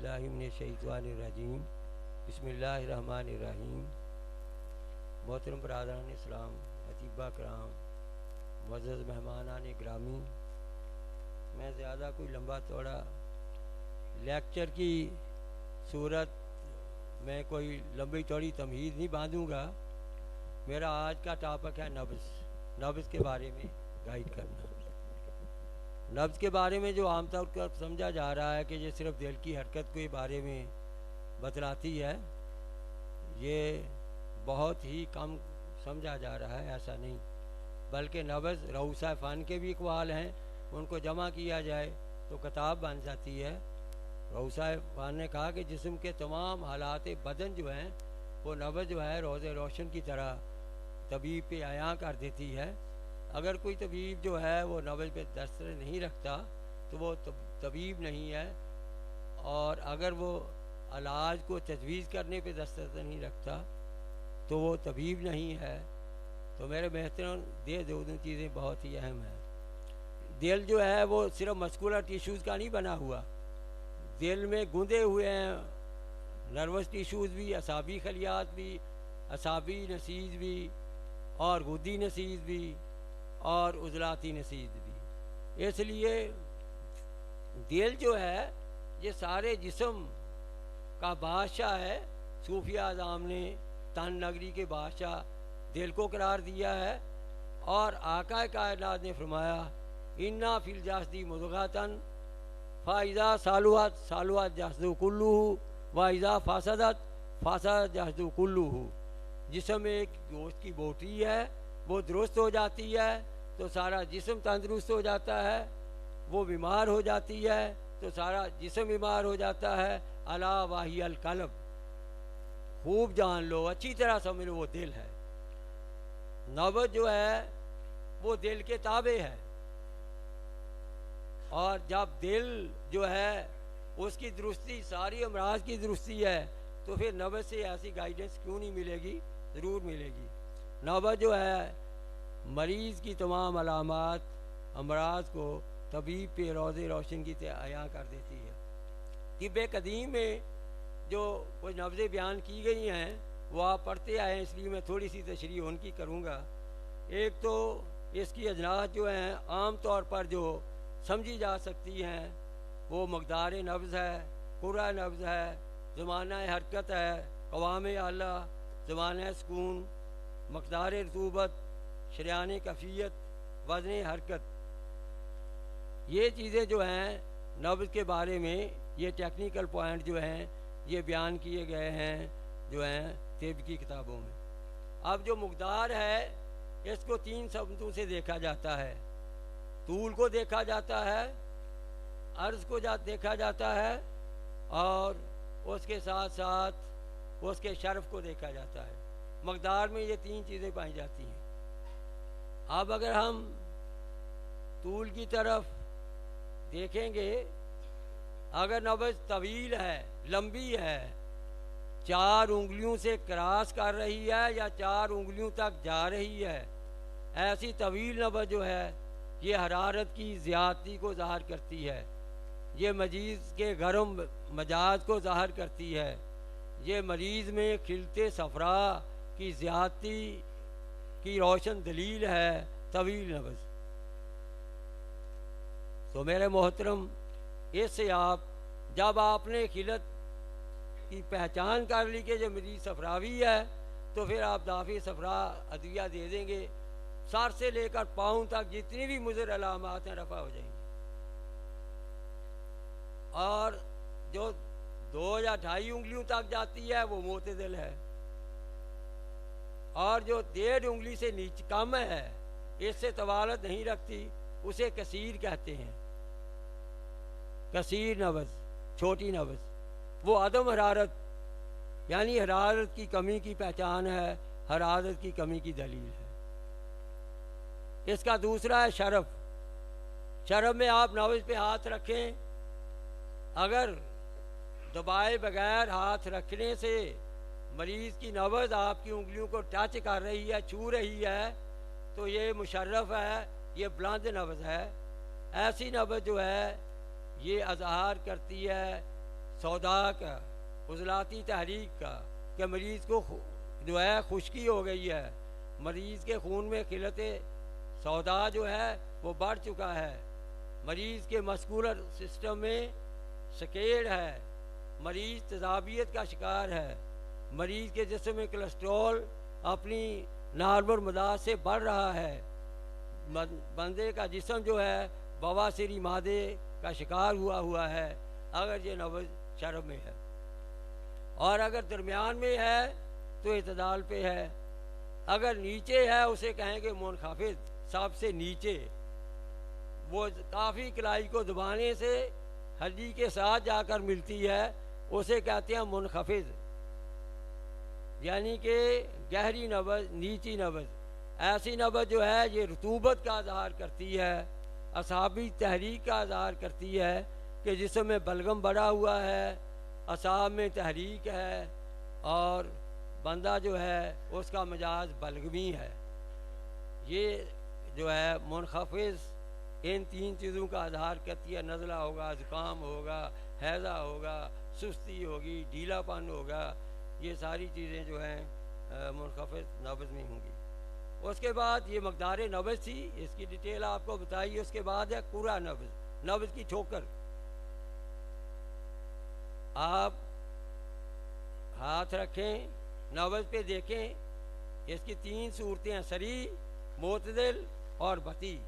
باللہ من الشیطان الرجیم بسم اللہ الرحمن الرحیم۔ محترم برادران اسلام، اطباء کرام، معزز مہمانان گرامی، میں زیادہ کوئی لمبا چوڑا لیکچر کی صورت میں کوئی لمبی چوڑی تمہید نہیں باندھوں گا۔ میرا آج کا ٹاپک ہے نبض کے بارے میں گائیڈ کرنا۔ نبض کے بارے میں جو عام طور پر سمجھا جا رہا ہے کہ یہ صرف دل کی حرکت کے بارے میں بتلاتی ہے، یہ بہت ہی کم سمجھا جا رہا ہے۔ ایسا نہیں، بلکہ نبض رؤوسۂ فن کے بھی اقوال ہیں، ان کو جمع کیا جائے تو کتاب بن جاتی ہے۔ رؤوسۂ فن نے کہا کہ جسم کے تمام حالات بدن جو ہیں وہ نبض جو ہے روز روشن کی طرح طبیب پہ عیاں کر دیتی ہے۔ اگر کوئی طبیب جو ہے وہ نبض پہ دسترس نہیں رکھتا تو وہ طبیب نہیں ہے، اور اگر وہ علاج کو تجویز کرنے پہ دسترس نہیں رکھتا تو وہ طبیب نہیں ہے۔ تو میرے محترم دونوں چیزیں بہت ہی اہم ہیں۔ دل جو ہے وہ صرف مسکولر ٹیشوز کا نہیں بنا ہوا، دل میں گندے ہوئے ہیں نروس ٹیشوز بھی، اعصابی خلیات بھی، اعصابی نسیج بھی، اور غدی نسیج بھی، اور عضلاتی نسیج بھی۔ اس لیے دل جو ہے یہ سارے جسم کا بادشاہ ہے۔ صوفیہ اعظام نے تن نگری کے بادشاہ دل کو قرار دیا ہے، اور آقا کائنات نے فرمایا انا فی الجسد مضغۃ فاذا صلحت صلح الجسد کلہ واذا فسدت فسد الجسد کلہ۔ جسم ایک گوشت کی بوٹی ہے، وہ درست ہو جاتی ہے تو سارا جسم تندرست ہو جاتا ہے، وہ بیمار ہو جاتی ہے تو سارا جسم بیمار ہو جاتا ہے۔ الا وہی القلب، خوب جان لو، اچھی طرح سمجھ لو، وہ دل ہے۔ نبض جو ہے وہ دل کے تابع ہے، اور جب دل جو ہے اس کی درستی ساری امراض کی درستی ہے تو پھر نبض سے ایسی گائیڈنس کیوں نہیں ملے گی؟ ضرور ملے گی۔ نبض جو ہے مریض کی تمام علامات امراض کو طبیب پہ روز روشن کی عیاں کر دیتی ہے۔ طب قدیم میں جو کچھ نبضیں بیان کی گئی ہیں وہ آپ پڑھتے آئے ہیں، اس لیے میں تھوڑی سی تشریح ان کی کروں گا۔ ایک تو اس کی اجناس جو ہیں عام طور پر جو سمجھی جا سکتی ہیں وہ مقدار نبض ہے، قرہ نبض ہے، زمانہ حرکت ہے، قوام اعلیٰ، زمانہ سکون، مقدار رطوبت، شریان کیفیت، وزن حرکت۔ یہ چیزیں جو ہیں نبض کے بارے میں، یہ ٹیکنیکل پوائنٹ جو ہیں یہ بیان کیے گئے ہیں جو ہیں طب کی کتابوں میں۔ اب جو مقدار ہے اس کو تین سمتوں سے دیکھا جاتا ہے۔ طول کو دیکھا جاتا ہے، عرض کو دیکھا جاتا ہے، اور اس کے ساتھ ساتھ اس کے شرف کو دیکھا جاتا ہے۔ مقدار میں یہ تین چیزیں پائی جاتی ہیں۔ اب اگر ہم طول کی طرف دیکھیں گے، اگر نبض طویل ہے، لمبی ہے، 4 انگلیوں سے کراس کر رہی ہے یا 4 انگلیوں تک جا رہی ہے، ایسی طویل نبض جو ہے یہ حرارت کی زیادتی کو ظاہر کرتی ہے، یہ مریض کے گرم مزاج کو ظاہر کرتی ہے، یہ مریض میں کھلتے صفرا کی زیادتی کی روشن دلیل ہے طویل نبض۔ تو میرے محترم، اس سے جب آپ نے خلت کی پہچان کر لی کہ یہ مریض صفراوی ہے تو پھر آپ دافع صفرا ادویہ دے دیں گے، سر سے لے کر پاؤں تک جتنی بھی مضر علامات ہیں رفع ہو جائیں گی۔ اور جو 2 یا 2.5 انگلیوں تک جاتی ہے وہ معتدل ہے، اور جو 1.5 انگلی سے نیچے کم ہے، اس سے طوالت نہیں رکھتی، اسے کثیر کہتے ہیں۔ کثیر نبض، چھوٹی نبض، وہ عدم حرارت یعنی حرارت کی کمی کی پہچان ہے، حرارت کی کمی کی دلیل ہے۔ اس کا دوسرا ہے شرف۔ شرف میں آپ نبض پہ ہاتھ رکھیں، اگر دبائے بغیر ہاتھ رکھنے سے مریض کی نبض آپ کی انگلیوں کو ٹچ کر رہی ہے، چھو رہی ہے، تو یہ مشرف ہے، یہ بلند نبض ہے۔ ایسی نبض جو ہے یہ اظہار کرتی ہے سودا کا، عضلاتی تحریک کا، کہ مریض کو جو ہے خشکی ہو گئی ہے، مریض کے خون میں قلت سودا جو ہے وہ بڑھ چکا ہے، مریض کے مسکولر سسٹم میں سکیڑ ہے، مریض تذابیت کا شکار ہے، مریض کے جسم میں کولیسٹرول اپنی نارمل مدار سے بڑھ رہا ہے، بندے کا جسم جو ہے بواسیری مادے کا شکار ہوا ہے اگر یہ نبض شرم میں ہے، اور اگر درمیان میں ہے تو اعتدال پہ ہے، اگر نیچے ہے اسے کہیں گے منخفض، سب سے نیچے، وہ کافی کلائی کو دبانے سے ہڈی کے ساتھ جا کر ملتی ہے، اسے کہتے ہیں منخفض، یعنی کہ گہری نبض، نیچی نبض۔ ایسی نبض جو ہے یہ رطوبت کا اظہار کرتی ہے، اعصابی تحریک کا اظہار کرتی ہے کہ جسم میں بلغم بڑھا ہوا ہے، اعصاب میں تحریک ہے، اور بندہ جو ہے اس کا مزاج بلغمی ہے۔ یہ جو ہے منخفض ان تین چیزوں کا اظہار کرتی ہے، نزلہ ہوگا، زکام ہوگا، ہیضہ ہوگا، سستی ہوگی، ڈھیلا پن ہوگا، یہ ساری چیزیں جو ہیں منخفض نبض میں ہوں گی۔ اس کے بعد یہ مقدار نبض تھی، اس کی ڈیٹیل آپ کو بتائی۔ اس کے بعد ہے قرع نبض، نبض کی ٹھوکر۔ آپ ہاتھ رکھیں، نبض پہ دیکھیں، اس کی تین صورتیں ہیں، سریع، معتدل اور بطیء۔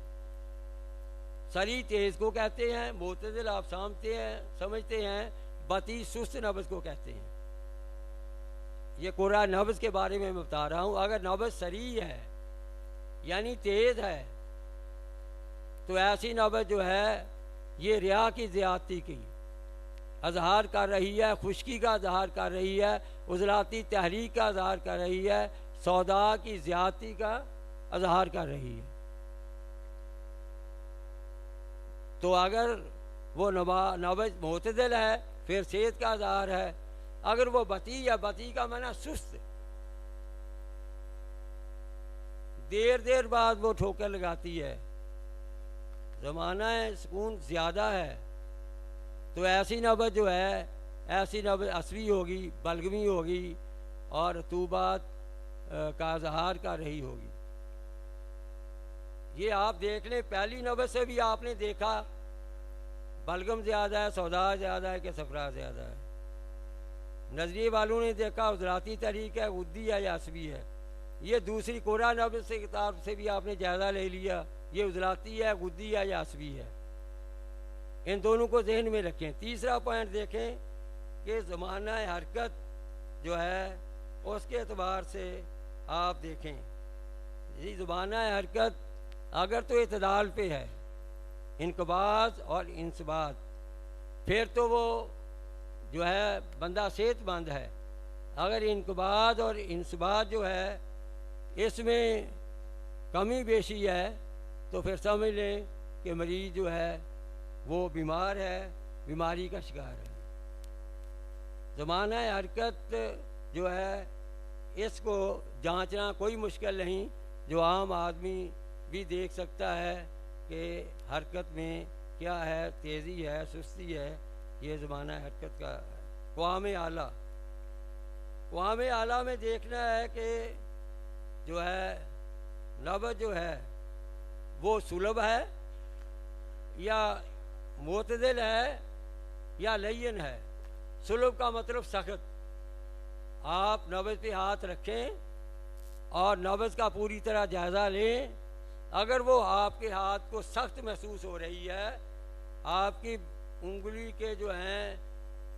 سریع تیز کو کہتے ہیں، معتدل آپ سمجھتے ہیں، بطیء سست نبض کو کہتے ہیں۔ یہ قرع نبض کے بارے میں بتا رہا ہوں۔ اگر نبض سریع ہے یعنی تیز ہے تو ایسی نبض جو ہے یہ ریا کی زیادتی کی اظہار کر رہی ہے، خشکی کا اظہار کر رہی ہے، عضلاتی تحریک کا اظہار کر رہی ہے، سودا کی زیادتی کا اظہار کر رہی ہے۔ تو اگر وہ نبض معتدل ہے پھر صحت کا اظہار ہے، اگر وہ بطیء یا بطیء کا معنی سست، دیر بعد وہ ٹھوکر لگاتی ہے، زمانہ سکون زیادہ ہے، تو ایسی نبض جو ہے، ایسی نبض عصبی ہوگی، بلغمی ہوگی، اور رطوبات کا اظہار کر رہی ہوگی۔ یہ آپ دیکھ لیں، پہلی نبض سے بھی آپ نے دیکھا بلغم زیادہ ہے، سودا زیادہ ہے کہ صفرا زیادہ ہے۔ نظریے والوں نے دیکھا عضلاتی تحریک ہے، غدی ہے یا عصبی ہے۔ یہ دوسری قرع نبض سے کتاب سے بھی آپ نے جائزہ لے لیا، یہ عضلاتی ہے، غدی ہے یا عصبی ہے۔ ان دونوں کو ذہن میں رکھیں۔ تیسرا پوائنٹ دیکھیں کہ زمانہ حرکت جو ہے اس کے اعتبار سے آپ دیکھیں، یہ زمانہ حرکت اگر تو اعتدال پہ ہے، انقباض اور انصباط، پھر تو وہ جو ہے بندہ صحت مند ہے۔ اگر انقباض اور انصباط جو ہے اس میں کمی بیشی ہے تو پھر سمجھ لیں کہ مریض جو ہے وہ بیمار ہے، بیماری کا شکار ہے۔ زمانہ حرکت جو ہے اس کو جانچنا کوئی مشکل نہیں، جو عام آدمی بھی دیکھ سکتا ہے کہ حرکت میں کیا ہے، تیزی ہے، سستی ہے، یہ زمانہ حرکت کا قوام اعلیٰ۔ قوام اعلیٰ میں دیکھنا ہے کہ جو ہے نبض جو ہے وہ سلب ہے یا معتدل ہے یا لین ہے۔ سلب کا مطلب سخت۔ آپ نبض پہ ہاتھ رکھیں اور نبض کا پوری طرح جائزہ لیں۔ اگر وہ آپ کے ہاتھ کو سخت محسوس ہو رہی ہے، آپ کی انگلی کے جو ہیں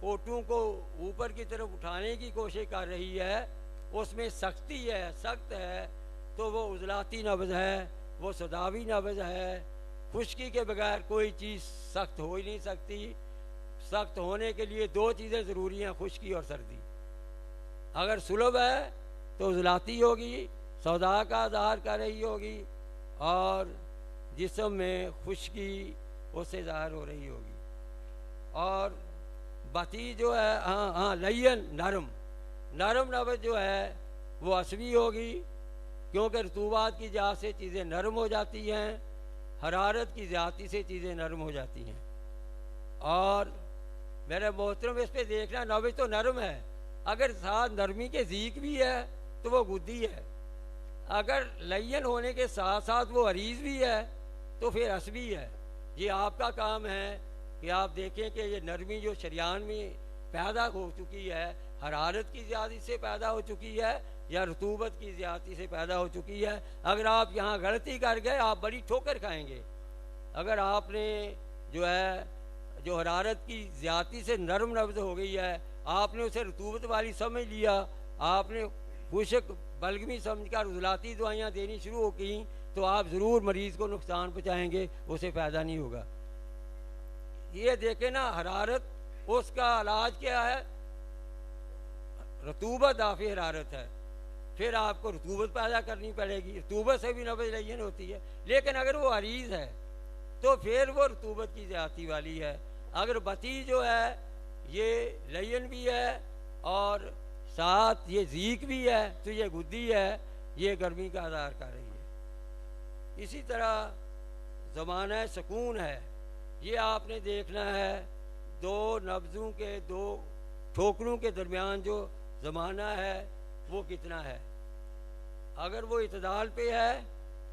پوٹوں کو اوپر کی طرف اٹھانے کی کوشش کر رہی ہے، اس میں سختی ہے، سخت ہے، تو وہ عضلاتی نبض ہے، وہ سوداوی نبض ہے۔ خشکی کے بغیر کوئی چیز سخت ہو ہی نہیں سکتی۔ سخت ہونے کے لیے دو چیزیں ضروری ہیں، خشکی اور سردی۔ اگر سلب ہے تو عضلاتی ہوگی، سودا کا اظہار کر رہی ہوگی، اور جسم میں خشکی اس سے ظاہر ہو رہی ہوگی۔ اور بطیء جو ہے لین، نرم نبض جو ہے وہ عصبی ہوگی، کیونکہ رطوبات کی جہت سے چیزیں نرم ہو جاتی ہیں، حرارت کی زیادتی سے چیزیں نرم ہو جاتی ہیں۔ اور میرے محترم اس پہ دیکھنا نبض تو نرم ہے، اگر ساتھ نرمی کے ذیق بھی ہے تو وہ گدی ہے، اگر لین ہونے کے ساتھ ساتھ وہ عریض بھی ہے تو پھر عصبی ہے۔ یہ آپ کا کام ہے کہ آپ دیکھیں کہ یہ نرمی جو شریان میں پیدا ہو چکی ہے حرارت کی زیادتی سے پیدا ہو چکی ہے یا رطوبت کی زیادتی سے پیدا ہو چکی ہے۔ اگر آپ یہاں غلطی کر گئے آپ بڑی ٹھوکر کھائیں گے۔ اگر آپ نے جو ہے جو حرارت کی زیادتی سے نرم نبض ہو گئی ہے آپ نے اسے رطوبت والی سمجھ لیا، آپ نے خشک بلغمی سمجھ کر عضلاتی دوائیاں دینی شروع ہو گئیں تو آپ ضرور مریض کو نقصان پہنچائیں گے، اسے فائدہ نہیں ہوگا۔ یہ دیکھیں نا حرارت، اس کا علاج کیا ہے؟ رطوبت دافع حرارت ہے، پھر آپ کو رطوبت پیدا کرنی پڑے گی، رطوبت سے بھی نبض لین ہوتی ہے۔ لیکن اگر وہ عریض ہے تو پھر وہ رطوبت کی زیادتی والی ہے۔ اگر بتی جو ہے یہ لین بھی ہے اور ساتھ یہ ذیق بھی ہے تو یہ گدی ہے، یہ گرمی کا اظہار کر رہی ہے۔ اسی طرح زمانہ سکون ہے، یہ آپ نے دیکھنا ہے دو نبضوں کے دو ٹھوکروں کے درمیان جو زمانہ ہے وہ کتنا ہے۔ اگر وہ اعتدال پہ ہے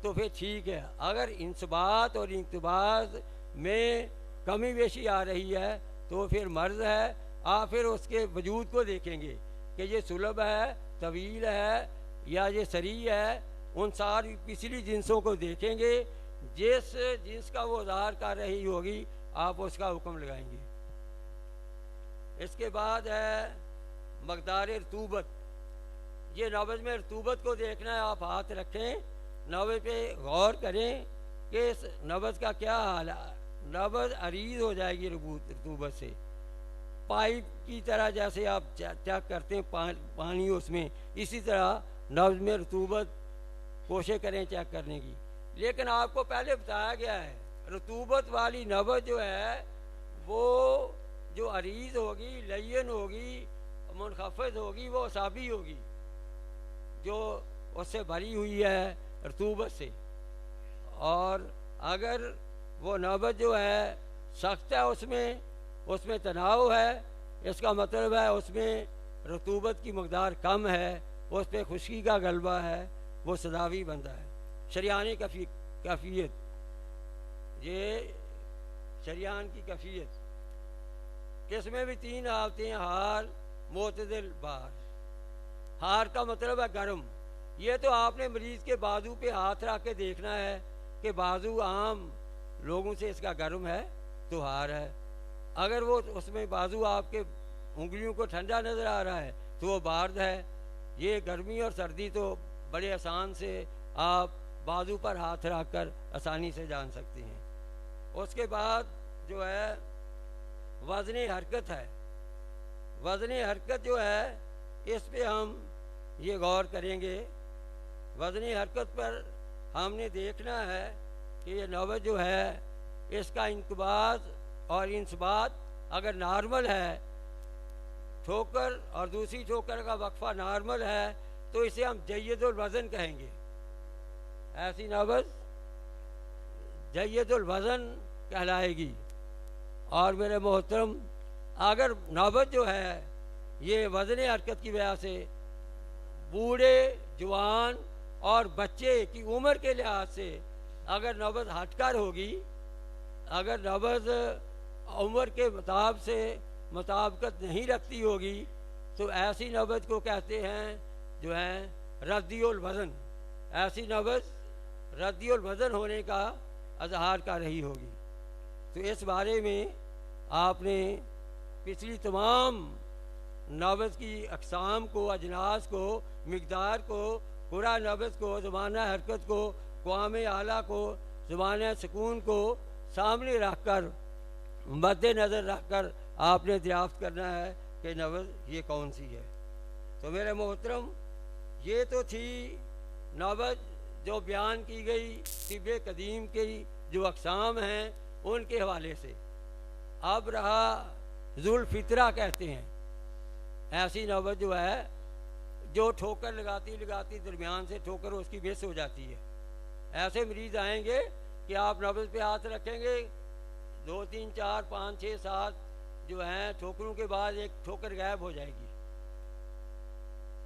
تو پھر ٹھیک ہے، اگر انصبات اور انقباض میں کمی بیشی آ رہی ہے تو پھر مرض ہے۔ آپ پھر اس کے وجود کو دیکھیں گے کہ یہ سلب ہے، طویل ہے یا یہ سری ہے، ان ساری پچھلی جنسوں کو دیکھیں گے، جس جنس کا وہ اظہار کر رہی ہوگی آپ اس کا حکم لگائیں گے۔ اس کے بعد ہے مقدار رطوبت، یہ نبض میں رطوبت کو دیکھنا ہے۔ آپ ہاتھ رکھیں، نبض پہ غور کریں کہ اس نبض کا کیا حال ہے۔ نبض عریض ہو جائے گی رطوبت سے، پائپ کی طرح جیسے آپ چیک کرتے ہیں پانی اس میں، اسی طرح نبض میں رطوبت کوشش کریں چیک کرنے کی۔ لیکن آپ کو پہلے بتایا گیا ہے رطوبت والی نبض جو ہے وہ جو عریض ہوگی، لین ہوگی، منخفض ہوگی، وہ اعصابی ہوگی جو اس سے بھری ہوئی ہے رطوبت سے۔ اور اگر وہ نبض جو ہے سخت ہے، اس میں تناؤ ہے، اس کا مطلب ہے اس میں رطوبت کی مقدار کم ہے، اس پہ خشکی کا غلبہ ہے، وہ سداوی بنتا ہے۔ شریانی کیفیت، یہ شریان کی کیفیت، اس میں بھی تین آتے ہیں: ہار، معتدل، بار۔ ہار کا مطلب ہے گرم، یہ تو آپ نے مریض کے بازو پہ ہاتھ رکھ کے دیکھنا ہے کہ بازو عام لوگوں سے اس کا گرم ہے تو ہار ہے۔ اگر وہ اس میں بازو آپ کے انگلیوں کو ٹھنڈا نظر آ رہا ہے تو وہ بارد ہے۔ یہ گرمی اور سردی تو بڑے آسان سے آپ بازو پر ہاتھ رکھ کر آسانی سے جان سکتے ہیں۔ اس کے بعد جو ہے وزن حرکت ہے۔ وزن حرکت جو ہے اس پہ ہم یہ غور کریں گے۔ وزن حرکت پر ہم نے دیکھنا ہے کہ یہ نبض جو ہے اس کا انقباض اور انصبات اگر نارمل ہے، ٹھوکر اور دوسری ٹھوکر کا وقفہ نارمل ہے تو اسے ہم جید الوزن کہیں گے۔ ایسی نبض جید الوزن کہلائے گی۔ اور میرے محترم اگر نبض جو ہے یہ وزن حرکت کی وجہ سے بوڑھے، جوان اور بچے کی عمر کے لحاظ سے اگر نبض ہٹ کر ہوگی، اگر نبض عمر کے مطابقت نہیں رکھتی ہوگی تو ایسی نبض کو کہتے ہیں جو ہے ردی الوزن۔ ایسی نبض ردی الوزن ہونے کا اظہار کر رہی ہوگی۔ تو اس بارے میں آپ نے پچھلی تمام نبض کی اقسام کو، اجناس کو، مقدار کو، قرہ نبض کو، زمانہ حرکت کو، قوام اعلیٰ کو، زمانہ سکون کو سامنے رکھ کر، مد نظر رکھ کر آپ نے دریافت کرنا ہے کہ نبض یہ کون سی ہے۔ تو میرے محترم یہ تو تھی نبض جو بیان کی گئی طب قدیم کی جو اقسام ہیں ان کے حوالے سے۔ اب رہا ذوالفطرہ کہتے ہیں، ایسی نبض جو ہے جو ٹھوکر لگاتی درمیان سے ٹھوکر اس کی مس ہو جاتی ہے۔ ایسے مریض آئیں گے کہ آپ نبض پہ ہاتھ رکھیں گے، 2 3 4 5 6 7 جو ہیں ٹھوکروں کے بعد ایک ٹھوکر غائب ہو جائے گی.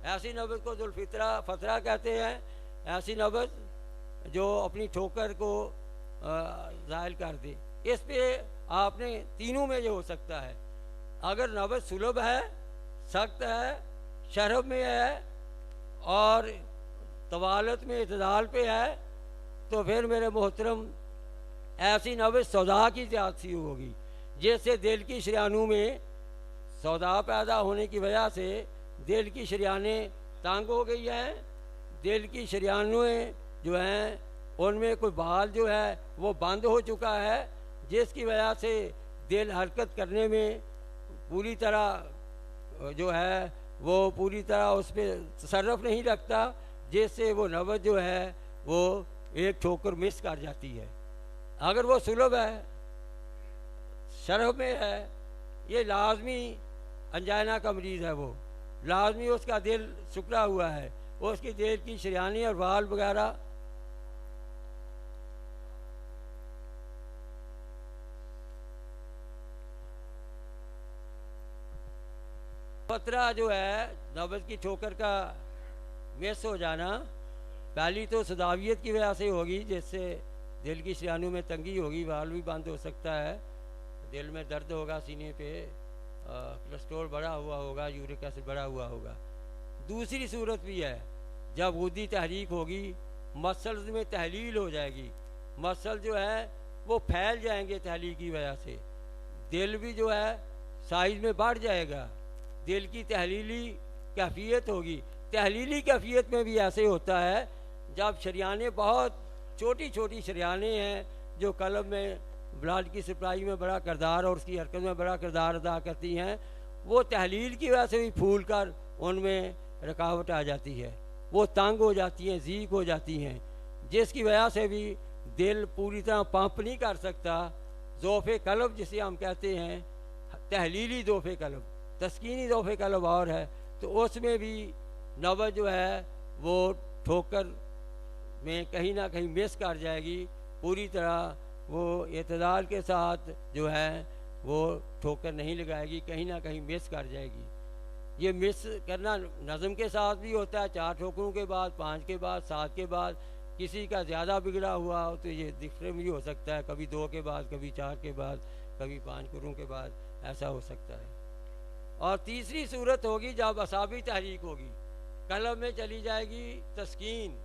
ایسی نبض کو فترہ کہتے ہیں. ایسی نبض جو اپنی ٹھوکر کو ظاہر کر دے. اس پہ آپ نے تینوں میں یہ ہو سکتا ہے. اگر نبض سلب ہے, سخت ہے, شرب میں ہے اور طوالت میں اعتدال پہ ہے, تو پھر میرے محترم ایسی نبض سودا کی زیادتی ہوگی, جس سے دل کی شریانوں میں سودا پیدا ہونے کی وجہ سے دل کی شریانیں تنگ ہو گئی ہیں. دل کی شریانوں جو ہیں ان میں کوئی بال جو ہے وہ بند ہو چکا ہے, جس کی وجہ سے دل حرکت کرنے میں پوری طرح جو ہے وہ پوری طرح اس پہ تصرف نہیں رکھتا, جس سے وہ نبض جو ہے وہ ایک ٹھوکر مس کر جاتی ہے. اگر وہ سلب ہے, شرب میں ہے, یہ لازمی انجائنا کا مریض ہے, وہ لازمی اس کا دل سکڑا ہوا ہے, اس کی دل کی شریانی اور وال وغیرہ خطرہ جو ہے نبض کی ٹھوکر کا مس ہو جانا. پہلی تو صداویت کی وجہ سے ہوگی, جس سے دل کی شریانوں میں تنگی ہوگی, وال بھی بند ہو سکتا ہے, دل میں درد ہوگا, سینے پہ کولسٹرول بڑھا ہوا ہوگا, یورک ایسڈ بڑھا ہوا ہوگا. دوسری صورت بھی ہے, جب غدی تحریک ہوگی, مسلز میں تحلیل ہو جائے گی, مسل جو ہے وہ پھیل جائیں گے تحلیل کی وجہ سے, دل بھی جو ہے سائز میں بڑھ جائے گا, دل کی تحلیلی کیفیت ہوگی. تحلیلی کیفیت میں بھی ایسے ہوتا ہے جب شریانیں بہت چھوٹی چھوٹی شریانیں ہیں جو قلب میں بلڈ کی سپلائی میں بڑا کردار اور اس کی حرکت میں بڑا کردار ادا کرتی ہیں, وہ تحلیل کی وجہ سے بھی پھول کر ان میں رکاوٹ آ جاتی ہے, وہ تنگ ہو جاتی ہیں, ضیق ہو جاتی ہیں, جس کی وجہ سے بھی دل پوری طرح پمپ نہیں کر سکتا. ضعف قلب جسے ہم کہتے ہیں, تحلیلی ضعف قلب, تسکینی ضعف قلب اور ہے, تو اس میں بھی نبض جو ہے وہ ٹھوکر میں کہیں نہ کہیں مس کر جائے گی. پوری طرح وہ اعتدال کے ساتھ جو ہے وہ ٹھوکر نہیں لگائے گی, کہیں نہ کہیں مس کر جائے گی. یہ مس کرنا نظم کے ساتھ بھی ہوتا ہے, 4 ٹھوکروں کے بعد, 5 کے بعد, 7 کے بعد. کسی کا زیادہ بگڑا ہوا ہو تو یہ ڈفرینٹ بھی ہو سکتا ہے, کبھی 2 کے بعد, کبھی 4 کے بعد, کبھی 5 کروں کے بعد, ایسا ہو سکتا ہے. اور تیسری صورت ہوگی جب اعصابی تحریک ہوگی, قلب میں چلی جائے گی تسکین,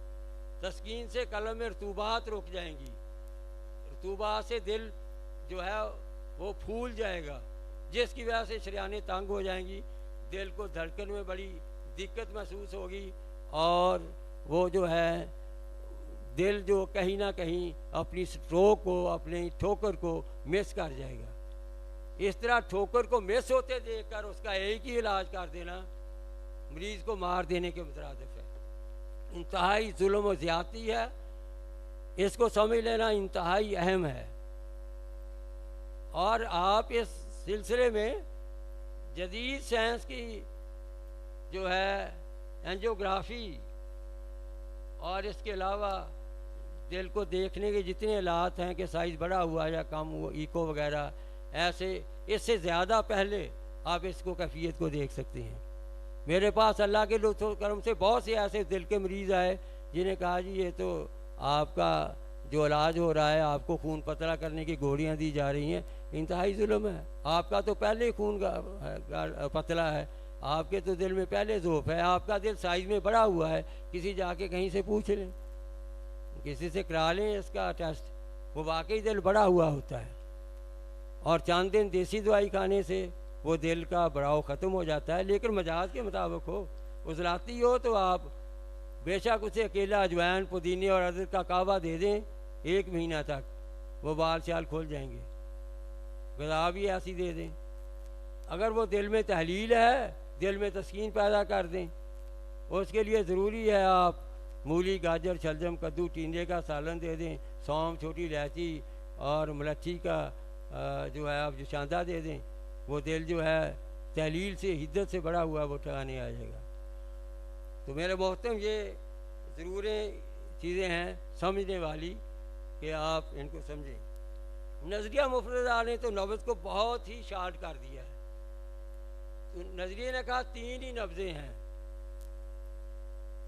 تسکین سے قلب میں رطوبات رک جائیں گی, رطوبات سے دل جو ہے وہ پھول جائے گا, جس کی وجہ سے شریانیں تنگ ہو جائیں گی, دل کو دھڑکن میں بڑی دقت محسوس ہوگی, اور وہ جو ہے دل جو کہیں نہ کہیں اپنی سٹروک کو, اپنی ٹھوکر کو مس کر جائے گا. اس طرح ٹھوکر کو مس ہوتے دیکھ کر اس کا ایک ہی علاج کر دینا مریض کو مار دینے کے مترادف ہے. انتہائی ظلم و زیادتی ہے, اس کو سمجھ لینا انتہائی اہم ہے. اور آپ اس سلسلے میں جدید سائنس کی جو ہے اینجیوگرافی اور اس کے علاوہ دل کو دیکھنے کے جتنے آلات ہیں کہ سائز بڑا ہوا یا کم ہوا, ایکو وغیرہ, ایسے اس سے زیادہ پہلے آپ اس کو کیفیت کو دیکھ سکتے ہیں. میرے پاس اللہ کے لطف و کرم سے بہت سے ایسے دل کے مریض آئے جنہیں کہا جی یہ تو آپ کا جو علاج ہو رہا ہے, آپ کو خون پتلا کرنے کی گولیاں دی جا رہی ہیں, انتہائی ظلم ہے. آپ کا تو پہلے ہی خون پتلا ہے, آپ کے تو دل میں پہلے ذوف ہے, آپ کا دل سائز میں بڑا ہوا ہے. کسی جا کے کہیں سے پوچھ لیں, کسی سے کرا لیں اس کا ٹیسٹ, وہ واقعی دل بڑا ہوا ہوتا ہے. اور چند دن دیسی دوائی کھانے سے وہ دل کا بڑاؤ ختم ہو جاتا ہے. لیکن مجاز کے مطابق ہو, عضلاتی ہو تو آپ بے شک اسے اکیلا اجوائن, پودینے اور ادرک کا کعوہ دے دیں, 1 مہینہ تک وہ بال چال کھل جائیں گے. غذا بھی ایسی دے دیں. اگر وہ دل میں تحلیل ہے, دل میں تسکین پیدا کر دیں, اس کے لیے ضروری ہے آپ مولی, گاجر, شلجم, کدو, ٹینڈے کا سالن دے دیں, سونف, چھوٹی الائچی اور ملٹھی کا جو ہے آپ جوشاندہ دے دیں. وہ دل جو ہے تحلیل سے, حدت سے بڑا ہوا, وہ ٹھکانے آ جائے گا. تو میرے محترم یہ ضروریں چیزیں ہیں سمجھنے والی کہ آپ ان کو سمجھیں. نظریہ مفردہ نے تو نبض کو بہت ہی شارٹ کر دیا ہے. نظریے نے کہا 3 ہی نبضیں ہیں،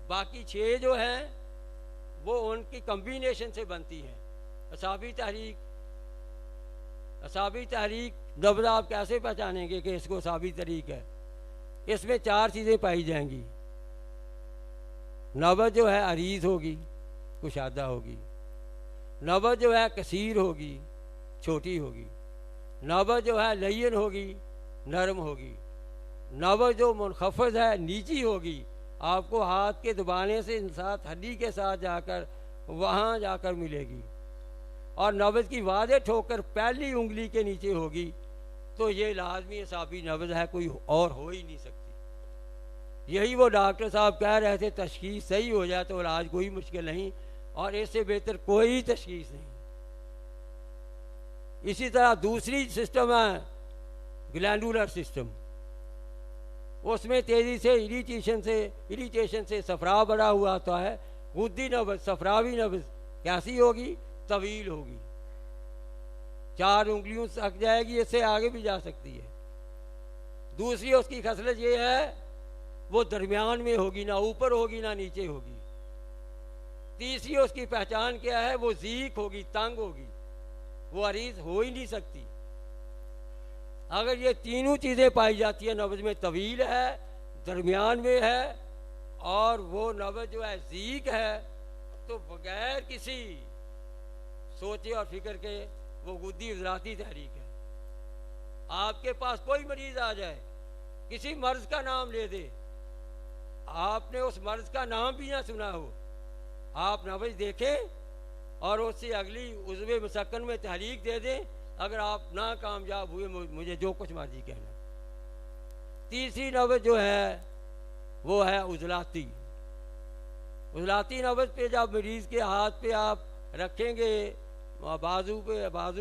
باقی 6 جو ہیں وہ ان کی کمبینیشن سے بنتی ہیں۔ اعصابی تحریک نبض آپ کیسے پہچانیں گے کہ اس کو اعصابی تحریک ہے؟ اس میں 4 چیزیں پائی جائیں گی۔ نبض جو ہے عریض ہوگی، کشادہ ہوگی، نبض جو ہے کثیر ہوگی، چھوٹی ہوگی، نبض جو ہے لین ہوگی، نرم ہوگی، نبض جو منخفض ہے نیچی ہوگی، آپ کو ہاتھ کے دبانے سے ساتھ ہڈی کے ساتھ جا کر وہاں جا کر ملے گی، اور نبض کی واضح ٹھوکر پہلی انگلی کے نیچے ہوگی، تو یہ لازمی اعصابی نبض ہے، کوئی اور ہو ہی نہیں سکتی۔ یہی وہ ڈاکٹر صاحب کہہ رہے تھے تشخیص صحیح ہو جائے تو علاج کوئی مشکل نہیں، اور اس سے بہتر کوئی تشخیص نہیں۔ اسی طرح دوسری سسٹم ہے گلینڈولر سسٹم، اس میں تیزی سے اریٹیشن سے صفرا بڑا ہوا ہوتا ہے۔ غدی نبض، صفراوی نبض کیسی ہوگی؟ طویل ہوگی، 4 انگلیوں تک جائے گی، اس سے آگے بھی جا سکتی ہے۔ دوسری اس کی خصلت یہ ہے وہ درمیان میں ہوگی، نہ اوپر ہوگی نہ نیچے ہوگی۔ تیسری اس کی پہچان کیا ہے؟ وہ ضیق ہوگی، تنگ ہوگی، وہ عریض ہو ہی نہیں سکتی۔ اگر یہ تینوں چیزیں پائی جاتی ہیں، نبض میں طویل ہے، درمیان میں ہے، اور وہ نبض جو ہے ضیق ہے، تو بغیر کسی سوچے اور فکر کے وہ غدی عضلاتی تحریک ہے۔ آپ کے پاس کوئی مریض آ جائے، کسی مرض کا نام لے دے، آپ نے اس مرض کا نام بھی نہ سنا ہو، آپ نبض دیکھیں اور اس سے اگلی عضو مسکن میں تحریک دے دیں، اگر آپ ناکامیاب ہوئے مجھے جو کچھ مرضی کہنا۔ تیسری نبض جو ہے وہ ہے عضلاتی نبض پہ جب مریض کے ہاتھ پہ آپ رکھیں گے، بازو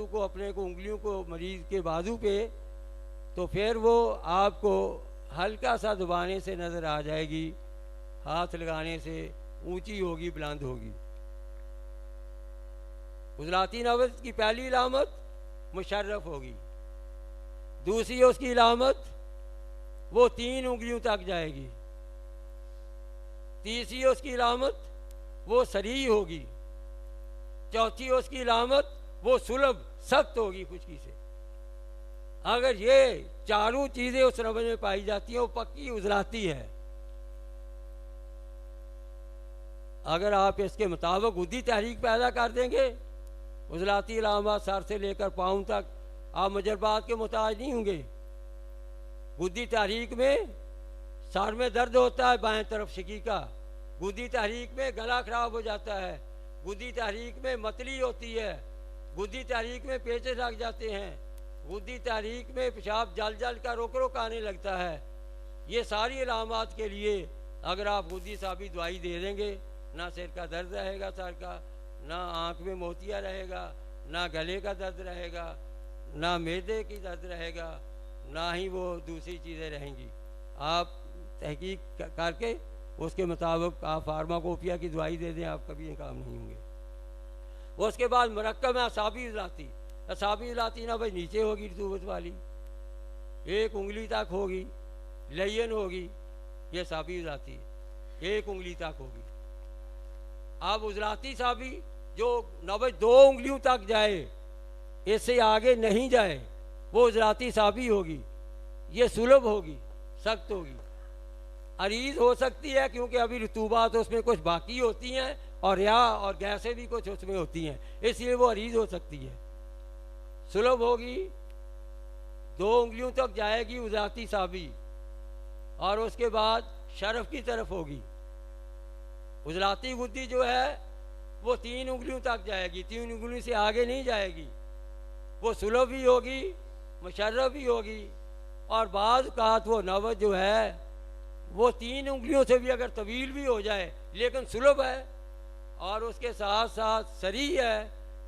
کو اپنے کو انگلیوں کو مریض کے بازو پہ، تو پھر وہ آپ کو ہلکا سا دبانے سے نظر آ جائے گی، ہاتھ لگانے سے اونچی ہوگی، بلند ہوگی۔ عضلاتی نبض کی پہلی علامت مشرف ہوگی، دوسری اس کی علامت وہ 3 انگلیوں تک جائے گی، تیسری اس کی علامت وہ سریع ہوگی، چوتھی اس کی علامت وہ سلب سخت ہوگی خشکی سے۔ اگر یہ 4 چیزیں اس نبض میں پائی جاتی ہیں، وہ پکی عضلاتی ہے۔ اگر آپ اس کے مطابق غدی تحریک پیدا کر دیں گے، عضلاتی علامات سر سے لے کر پاؤں تک، آپ مجربات کے محتاج نہیں ہوں گے۔ غدی تحریک میں سر میں درد ہوتا ہے بائیں طرف شقیقہ، غدی تحریک میں گلا خراب ہو جاتا ہے، غدی تحریک میں متلی ہوتی ہے، غدی تحریک میں پیچے لگ جاتے ہیں، غدی تحریک میں پیشاب جل کر رک آنے لگتا ہے۔ یہ ساری علامات کے لیے اگر آپ غدی صابی دوائی دے دیں گے، نہ سر کا درد رہے گا، سر کا نہ آنکھ میں موتیا رہے گا، نہ گلے کا درد رہے گا، نہ معدے کی درد رہے گا، نہ ہی وہ دوسری چیزیں رہیں گی۔ آپ تحقیق کر کے اس کے مطابق آپ فارماکوپیا کی دوائی دے دیں، آپ کبھی کام نہیں ہوں گے۔ اس کے بعد مرکب ہے اعصابی عضلاتی نبض نیچے ہوگی، رطوبت والی، 1 انگلی تک ہوگی، لین ہوگی، یہ اعصابی عضلاتی 1 انگلی تک ہوگی۔ اب عضلاتی اعصابی جو نبض 2 انگلیوں تک جائے، اس سے آگے نہیں جائے، وہ عضلاتی اعصابی ہوگی، یہ سلب ہوگی، سخت ہوگی، عریض ہو سکتی ہے کیونکہ ابھی رطوبات اس میں کچھ باقی ہوتی ہیں، اور ریاح اور گیسیں بھی کچھ اس میں ہوتی ہیں، اس لیے وہ عریض ہو سکتی ہے۔ سلب ہوگی، 2 انگلیوں تک جائے گی عضلاتی اعصابی، اور اس کے بعد شرف کی طرف ہوگی۔ عضلاتی غدی جو ہے وہ 3 انگلیوں تک جائے گی، 3 انگلیوں سے آگے نہیں جائے گی، وہ سلب بھی ہوگی، مشرف بھی ہوگی، اور بعض اوقات وہ نبض جو ہے وہ 3 انگلیوں سے بھی اگر طویل بھی ہو جائے لیکن سلب ہے اور اس کے ساتھ ساتھ سریع ہے،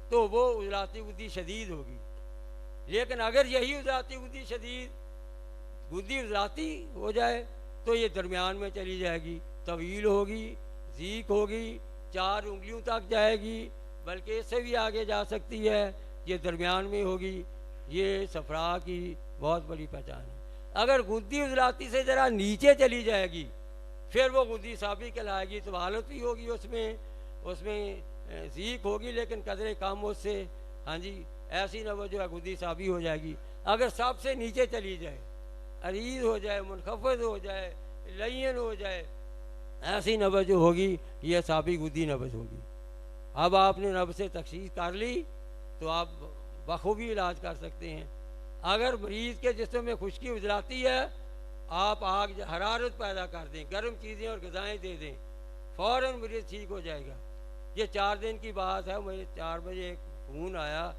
تو وہ عضلاتی غدی شدید ہوگی۔ لیکن اگر یہی عضلاتی غدی عضلاتی ہو جائے تو یہ درمیان میں چلی جائے گی، طویل ہوگی، ضیق ہوگی، 4 انگلیوں تک جائے گی، بلکہ اس سے بھی آگے جا سکتی ہے، یہ درمیان میں ہوگی۔ یہ صفرا کی بہت بڑی پہچان ہے۔ اگر غدی عضلاتی سے ذرا نیچے چلی جائے گی پھر وہ غدی صافی کہلائے گی، تو حالت بھی ہوگی اس میں ذیق ہوگی، لیکن قدرے کم اس سے، ہاں جی، ایسی نہ وہ جو ہے غدی صافی ہو جائے گی۔ اگر سب سے نیچے چلی جائے، عریض ہو جائے، منخفض ہو جائے، لین ہو جائے، ایسی نبض جو ہوگی یہ صافی غدی نبض ہوگی۔ اب آپ نے نبض سے تشخیص کر لی تو آپ بخوبی علاج کر سکتے ہیں۔ اگر مریض کے جسم میں خشکی عضلاتی ہے، آپ آگ حرارت پیدا کر دیں، گرم چیزیں اور غذائیں دے دیں، فوراً مریض ٹھیک ہو جائے گا۔ یہ 4 دن کی بات ہے، مجھے 4 بجے ایک فون آیا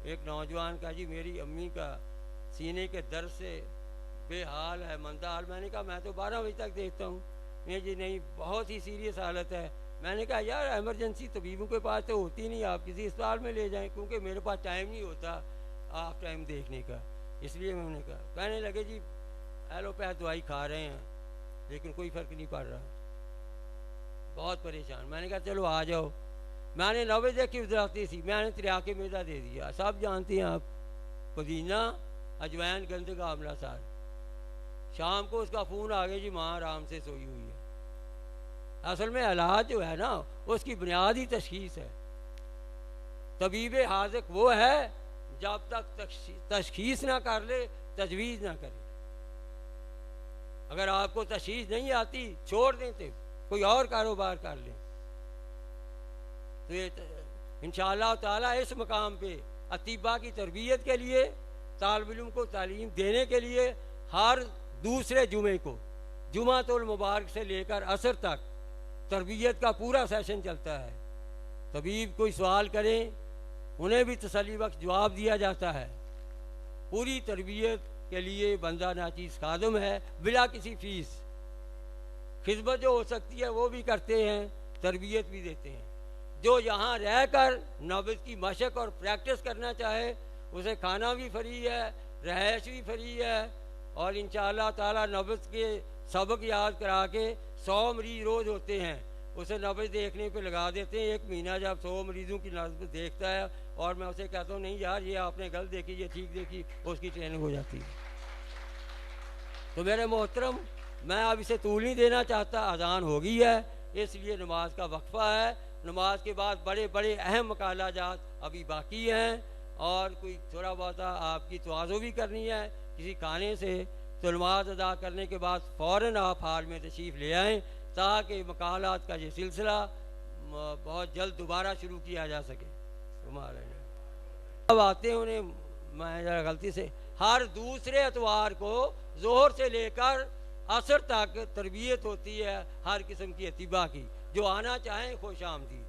ایک نوجوان کا، جی میری امی کا سینے کے درد سے بے حال ہے، مندہ حال۔ میں نے کہا میں تو 12 بجے تک دیکھتا ہوں۔ نہیں جی نہیں، بہت ہی سیریس حالت ہے۔ میں نے کہا یار ایمرجنسی طبیبوں کے پاس تو ہوتی نہیں، آپ کسی اسپتال میں لے جائیں، کیونکہ میرے پاس ٹائم نہیں ہوتا آپ ٹائم دیکھنے کا، اس لیے میں نے کہا۔ کہنے لگے جی ایلوپیتھ دوائی کھا رہے ہیں لیکن کوئی فرق نہیں پڑ رہا، بہت پریشان۔ میں نے کہا چلو آ جاؤ۔ میں نے نبض دیکھی عضلاتی تھی، میں نے تریاق معدہ دے دیا۔ سب جانتے ہیں آپ، پودینہ، اجوائن، گندم کا آملہ سار۔ شام کو اس کا فون آ گیا، جی ماں آرام سے سوئی ہوئی ہے۔ اصل میں علاج جو ہے نا اس کی بنیادی تشخیص ہے۔ طبیب حاذق وہ ہے جب تک تشخیص نہ کر لے تجویز نہ کرے۔ اگر آپ کو تشخیص نہیں آتی چھوڑ دیں تو کوئی اور کاروبار کر لیں۔ تو یہ انشاءاللہ تعالیٰ اس مقام پہ اطباء کی تربیت کے لیے، طالب علم کو تعلیم دینے کے لیے ہر دوسرے جمعے کو جمعۃ المبارک سے لے کر عصر تک تربیت کا پورا سیشن چلتا ہے۔ طبیب کوئی سوال کریں انہیں بھی تسلی بخش جواب دیا جاتا ہے۔ پوری تربیت کے لیے بندہ ناچیز خادم ہے بلا کسی فیس۔ خدمت جو ہو سکتی ہے وہ بھی کرتے ہیں، تربیت بھی دیتے ہیں۔ جو یہاں رہ کر نبض کی مشق اور پریکٹس کرنا چاہے اسے کھانا بھی فری ہے، رہائش بھی فری ہے، اور انشاءاللہ تعالیٰ نبض کے سبق یاد کرا کے 100 مریض روز ہوتے ہیں اسے نبض دیکھنے پہ لگا دیتے ہیں۔ 1 مہینہ جب 100 مریضوں کی نبض دیکھتا ہے اور میں اسے کہتا ہوں نہیں یار یہ آپ نے غلط دیکھی، یہ ٹھیک دیکھی، اس کی ٹریننگ ہو جاتی ہے۔ تو میرے محترم، میں اب اسے طول نہیں دینا چاہتا، اذان ہو گئی ہے، اس لیے نماز کا وقفہ ہے۔ نماز کے بعد بڑے بڑے اہم مقالہ جات ابھی باقی ہیں، اور کوئی تھوڑا بہت آپ کی تواضع بھی کرنی ہے کسی کھانے سے، تو نماز ادا کرنے کے بعد فوراً آپ ہال میں تشریف لے آئیں تاکہ مقالات کا یہ سلسلہ بہت جلد دوبارہ شروع کیا جا سکے۔ اب آتے ہیں انہیں، میں ذرا غلطی سے، ہر دوسرے اتوار کو ظہر سے لے کر عصر تک تربیت ہوتی ہے ہر قسم کی اطباء کی۔ جو آنا چاہیں خوش آمدید۔